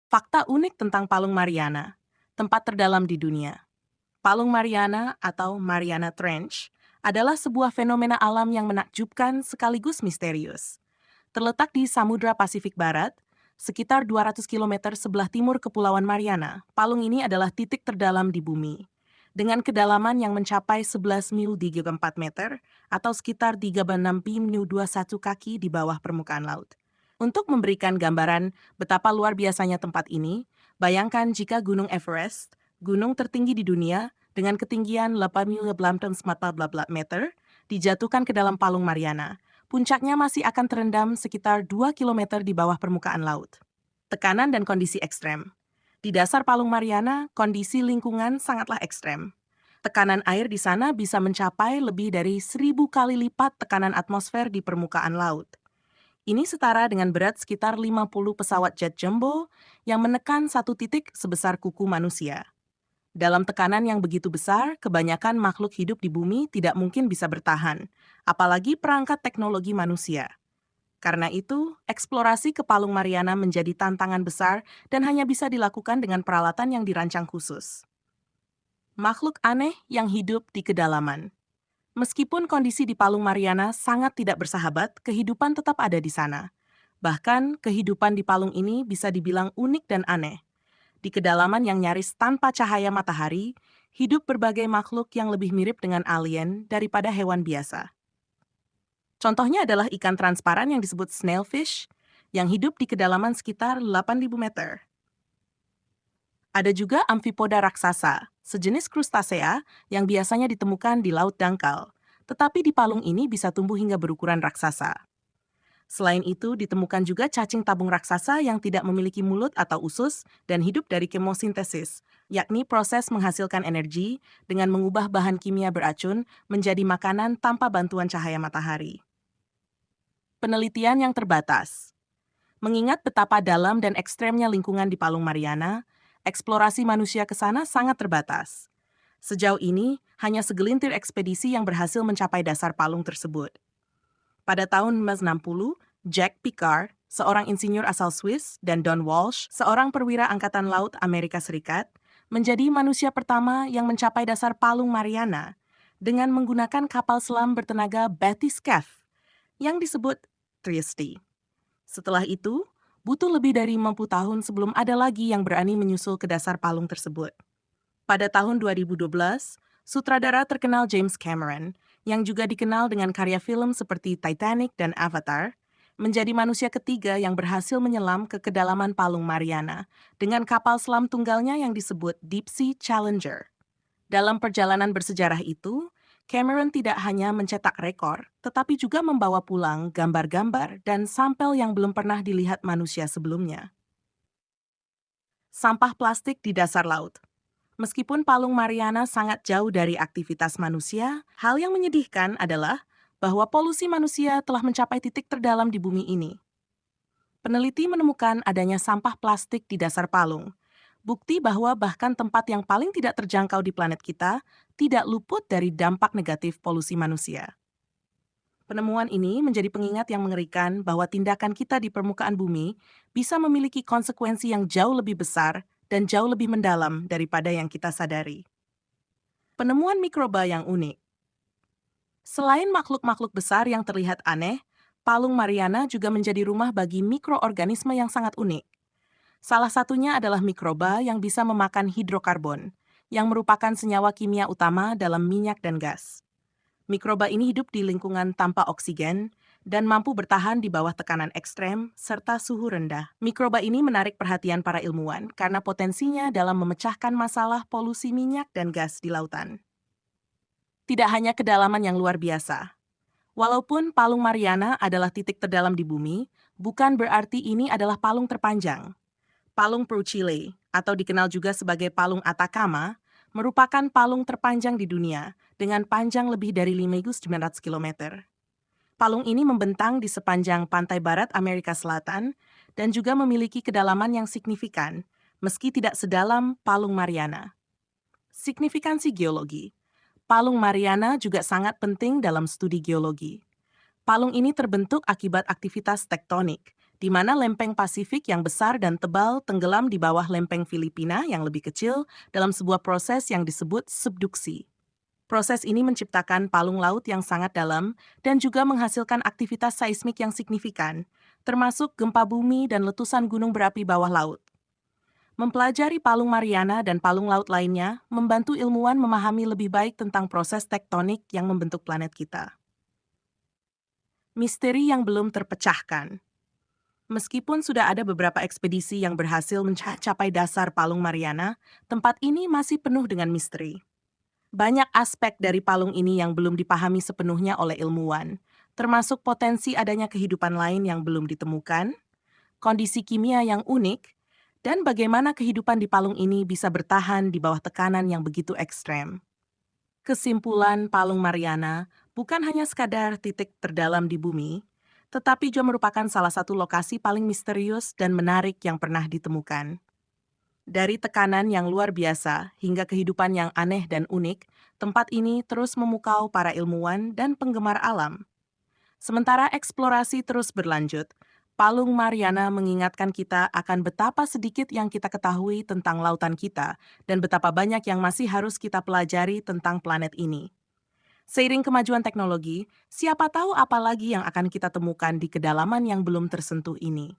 Fakta unik tentang Palung Mariana, tempat terdalam di dunia. Palung Mariana atau Mariana Trench adalah sebuah fenomena alam yang menakjubkan sekaligus misterius. Terletak di Samudra Pasifik Barat, sekitar 200 kilometer sebelah timur Kepulauan Mariana, palung ini adalah titik terdalam di bumi. Dengan kedalaman yang mencapai 11 mil 34 meter atau sekitar 36 mil 21 kaki di bawah permukaan laut. Untuk memberikan gambaran betapa luar biasanya tempat ini, bayangkan jika Gunung Everest, gunung tertinggi di dunia dengan ketinggian 8.814 meter, dijatuhkan ke dalam Palung Mariana. Puncaknya masih akan terendam sekitar 2 kilometer di bawah permukaan laut. Tekanan dan kondisi ekstrem. Di dasar Palung Mariana, kondisi lingkungan sangatlah ekstrem. Tekanan air di sana bisa mencapai lebih dari 1.000 kali lipat tekanan atmosfer di permukaan laut. Ini setara dengan berat sekitar 50 pesawat jet jumbo yang menekan satu titik sebesar kuku manusia. Dalam tekanan yang begitu besar, kebanyakan makhluk hidup di bumi tidak mungkin bisa bertahan, apalagi perangkat teknologi manusia. Karena itu, eksplorasi ke Palung Mariana menjadi tantangan besar dan hanya bisa dilakukan dengan peralatan yang dirancang khusus. Makhluk aneh yang hidup di kedalaman. Meskipun kondisi di Palung Mariana sangat tidak bersahabat, kehidupan tetap ada di sana. Bahkan, kehidupan di palung ini bisa dibilang unik dan aneh. Di kedalaman yang nyaris tanpa cahaya matahari, hidup berbagai makhluk yang lebih mirip dengan alien daripada hewan biasa. Contohnya adalah ikan transparan yang disebut snailfish, yang hidup di kedalaman sekitar 8.000 meter. Ada juga amfipoda raksasa, sejenis krustasea yang biasanya ditemukan di laut dangkal, tetapi di palung ini bisa tumbuh hingga berukuran raksasa. Selain itu, ditemukan juga cacing tabung raksasa yang tidak memiliki mulut atau usus dan hidup dari kemosintesis, yakni proses menghasilkan energi dengan mengubah bahan kimia beracun menjadi makanan tanpa bantuan cahaya matahari. Penelitian yang terbatas. Mengingat betapa dalam dan ekstremnya lingkungan di Palung Mariana, eksplorasi manusia ke sana sangat terbatas. Sejauh ini, hanya segelintir ekspedisi yang berhasil mencapai dasar palung tersebut. Pada tahun 1960, Jack Picard, seorang insinyur asal Swiss, dan Don Walsh, seorang perwira Angkatan Laut Amerika Serikat, menjadi manusia pertama yang mencapai dasar Palung Mariana dengan menggunakan kapal selam bertenaga bathyscaphe yang disebut Trieste. Setelah itu, butuh lebih dari 50 tahun sebelum ada lagi yang berani menyusul ke dasar palung tersebut. Pada tahun 2012, sutradara terkenal James Cameron, yang juga dikenal dengan karya film seperti Titanic dan Avatar, menjadi manusia ketiga yang berhasil menyelam ke kedalaman Palung Mariana dengan kapal selam tunggalnya yang disebut Deep Sea Challenger. Dalam perjalanan bersejarah itu, Cameron tidak hanya mencetak rekor, tetapi juga membawa pulang gambar-gambar dan sampel yang belum pernah dilihat manusia sebelumnya. Sampah plastik di dasar laut. Meskipun Palung Mariana sangat jauh dari aktivitas manusia, hal yang menyedihkan adalah bahwa polusi manusia telah mencapai titik terdalam di bumi ini. Peneliti menemukan adanya sampah plastik di dasar palung, bukti bahwa bahkan tempat yang paling tidak terjangkau di planet kita tidak luput dari dampak negatif polusi manusia. Penemuan ini menjadi pengingat yang mengerikan bahwa tindakan kita di permukaan bumi bisa memiliki konsekuensi yang jauh lebih besar dan jauh lebih mendalam daripada yang kita sadari. Penemuan mikroba yang unik. Selain makhluk-makhluk besar yang terlihat aneh, Palung Mariana juga menjadi rumah bagi mikroorganisme yang sangat unik. Salah satunya adalah mikroba yang bisa memakan hidrokarbon, yang merupakan senyawa kimia utama dalam minyak dan gas. Mikroba ini hidup di lingkungan tanpa oksigen dan mampu bertahan di bawah tekanan ekstrem serta suhu rendah. Mikroba ini menarik perhatian para ilmuwan karena potensinya dalam memecahkan masalah polusi minyak dan gas di lautan. Tidak hanya kedalaman yang luar biasa. Walaupun Palung Mariana adalah titik terdalam di bumi, bukan berarti ini adalah palung terpanjang. Palung Peruchile, atau dikenal juga sebagai Palung Atacama, merupakan palung terpanjang di dunia dengan panjang lebih dari 5.900 km. Palung ini membentang di sepanjang pantai barat Amerika Selatan dan juga memiliki kedalaman yang signifikan, meski tidak sedalam Palung Mariana. Signifikansi geologi. Palung Mariana juga sangat penting dalam studi geologi. Palung ini terbentuk akibat aktivitas tektonik di mana lempeng Pasifik yang besar dan tebal tenggelam di bawah lempeng Filipina yang lebih kecil dalam sebuah proses yang disebut subduksi. Proses ini menciptakan palung laut yang sangat dalam dan juga menghasilkan aktivitas seismik yang signifikan, termasuk gempa bumi dan letusan gunung berapi bawah laut. Mempelajari palung Mariana dan palung laut lainnya membantu ilmuwan memahami lebih baik tentang proses tektonik yang membentuk planet kita. Misteri yang belum terpecahkan. Meskipun sudah ada beberapa ekspedisi yang berhasil mencapai dasar palung Mariana, tempat ini masih penuh dengan misteri. Banyak aspek dari palung ini yang belum dipahami sepenuhnya oleh ilmuwan, termasuk potensi adanya kehidupan lain yang belum ditemukan, kondisi kimia yang unik, dan bagaimana kehidupan di palung ini bisa bertahan di bawah tekanan yang begitu ekstrem. Kesimpulan Palung Mariana bukan hanya sekadar titik terdalam di bumi, tetapi juga merupakan salah satu lokasi paling misterius dan menarik yang pernah ditemukan. Dari tekanan yang luar biasa hingga kehidupan yang aneh dan unik, tempat ini terus memukau para ilmuwan dan penggemar alam. Sementara eksplorasi terus berlanjut, Palung Mariana mengingatkan kita akan betapa sedikit yang kita ketahui tentang lautan kita dan betapa banyak yang masih harus kita pelajari tentang planet ini. Seiring kemajuan teknologi, siapa tahu apa lagi yang akan kita temukan di kedalaman yang belum tersentuh ini.